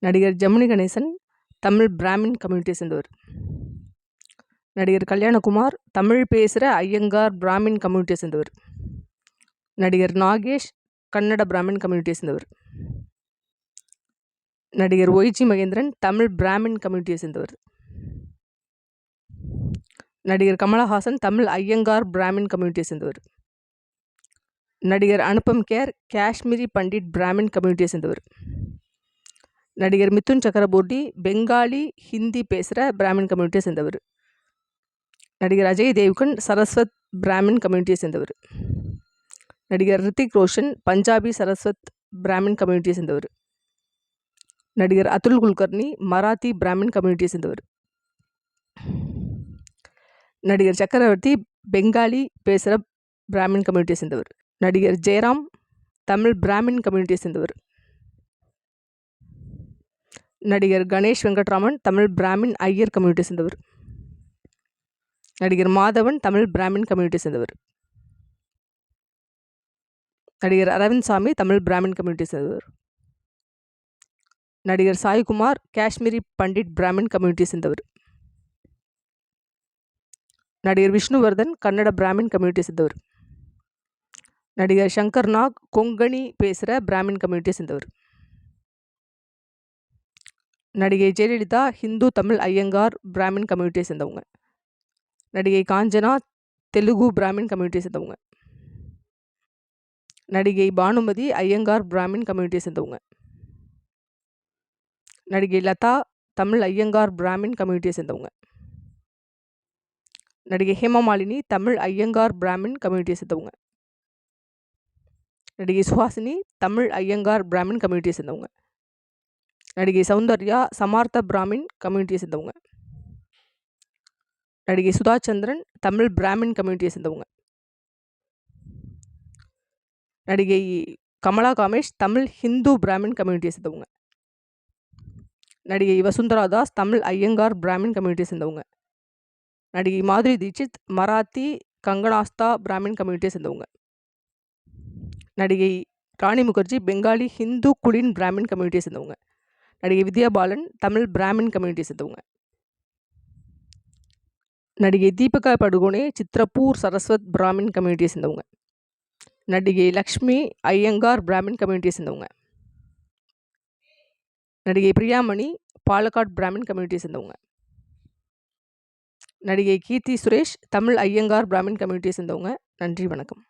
நடிகர் ஜெமினி கணேசன் தமிழ் பிராமின் கம்யூனிட்டியை சேர்ந்தவர். நடிகர் கல்யாணகுமார் தமிழ் பேசுகிற ஐயங்கார் பிராமின் கம்யூனிட்டியை சேர்ந்தவர். நடிகர் நாகேஷ் கன்னட பிராமின் கம்யூனிட்டியை சேர்ந்தவர். நடிகர் ஒய்ஜி மகேந்திரன் தமிழ் பிராமின் கம்யூனிட்டியை சேர்ந்தவர். நடிகர் கமலஹாசன் தமிழ் ஐயங்கார் பிராமின் கம்யூனிட்டியை சேர்ந்தவர். நடிகர் அனுபம் கேர் காஷ்மீரி பண்டிட் பிராமின் கம்யூனிட்டியை சேர்ந்தவர். நடிகர் மிதுன் சக்கரபோர்ட்டி பெங்காலி ஹிந்தி பேசுகிற பிராமின் கம்யூனிட்டியை சேர்ந்தவர். நடிகர் அஜய் தேவ்கன் சரஸ்வத் பிராமின் கம்யூனிட்டியை சேர்ந்தவர். நடிகர் ரித்திக் ரோஷன் பஞ்சாபி சரஸ்வத் பிராமின் கம்யூனிட்டியை சேர்ந்தவர். நடிகர் அதுல் குல்கர்னி மராத்தி பிராமின் கம்யூனிட்டியை சேர்ந்தவர். நடிகர் சக்கரவர்த்தி பெங்காலி பேசுகிற பிராமின் கம்யூனிட்டியை சேர்ந்தவர். நடிகர் ஜெயராம் தமிழ் பிராமின் கம்யூனிட்டியை சேர்ந்தவர். நடிகர் கணேஷ் வெங்கட்ராமன் தமிழ் பிராமின் ஐயர் கம்யூனிட்டியை சேர்ந்தவர். நடிகர் மாதவன் தமிழ் பிராமின் கம்யூனிட்டியை சேர்ந்தவர். நடிகர் அரவிந்த் சாமி தமிழ் பிராமின் கம்யூனிட்டியை சேர்ந்தவர். நடிகர் சாய்குமார் காஷ்மீரி பண்டிட் பிராமின் கம்யூனிட்டியை சேர்ந்தவர். நடிகர் விஷ்ணுவர்தன் கன்னட பிராமின் கம்யூனிட்டியை சேர்ந்தவர். நடிகர் சங்கர் நாக் கொங்கணி பேசுகிற பிராமின் கம்யூனிட்டியை சேர்ந்தவர். நடிகை ஜெயலலிதா ஹிந்து தமிழ் ஐயங்கார் பிராமின் கம்யூனிட்டியை சேர்ந்தவங்க. நடிகை காஞ்சனா தெலுங்கு பிராமின் கம்யூனிட்டியை சேர்ந்தவங்க. நடிகை பானுமதி ஐயங்கார் பிராமின் கம்யூனிட்டியை சேர்ந்தவங்க. நடிகை லதா தமிழ் ஐயங்கார் பிராமின் கம்யூனிட்டியை சேர்ந்தவங்க. நடிகை ஹேமமாலினி தமிழ் ஐயங்கார் பிராமின் கம்யூனிட்டியை சேர்ந்தவங்க. நடிகை சுஹாசினி தமிழ் ஐயங்கார் பிராமின் கம்யூனிட்டியை சேர்ந்தவங்க. நடிகை சௌந்தர்யா சமார்த்த பிராமின் கம்யூனிட்டியை சேர்ந்தவங்க. நடிகை சுதா சந்திரன் தமிழ் பிராமின் கம்யூனிட்டியை சேர்ந்தவங்க. நடிகை கமலா காமேஷ் தமிழ் ஹிந்து பிராமின் கம்யூனிட்டியை சேர்ந்தவங்க. நடிகை வசுந்தரா தாஸ் தமிழ் ஐயங்கார் பிராமின் கம்யூனிட்டியை சேர்ந்தவங்க. நடிகை மாதுரி தீட்சித் மராத்தி கங்கனாஸ்தா பிராமின் கம்யூனிட்டியை சேர்ந்தவங்க. நடிகை ராணி முகர்ஜி பெங்காலி ஹிந்து குலின் பிராமின் கம்யூனிட்டியை சேர்ந்தவங்க. நடிகை வித்யா பாலன் தமிழ் பிராமின் கம்யூனிட்டியை சேர்ந்தவங்க. நடிகை தீபிகா படுகோனே சித்ரப்பூர் சரஸ்வத் பிராமின் கம்யூனிட்டியை சேர்ந்தவங்க. நடிகை லக்ஷ்மி ஐயங்கார் பிராமின் கம்யூனிட்டியை சேர்ந்தவங்க. நடிகை பிரியாமணி பாலக்காட் பிராமின் கம்யூனிட்டியை சேர்ந்தவங்க. நடிகை கீர்த்தி சுரேஷ் தமிழ் ஐயங்கார் பிராமின் கம்யூனிட்டியை சேர்ந்தவங்க. நன்றி, வணக்கம்.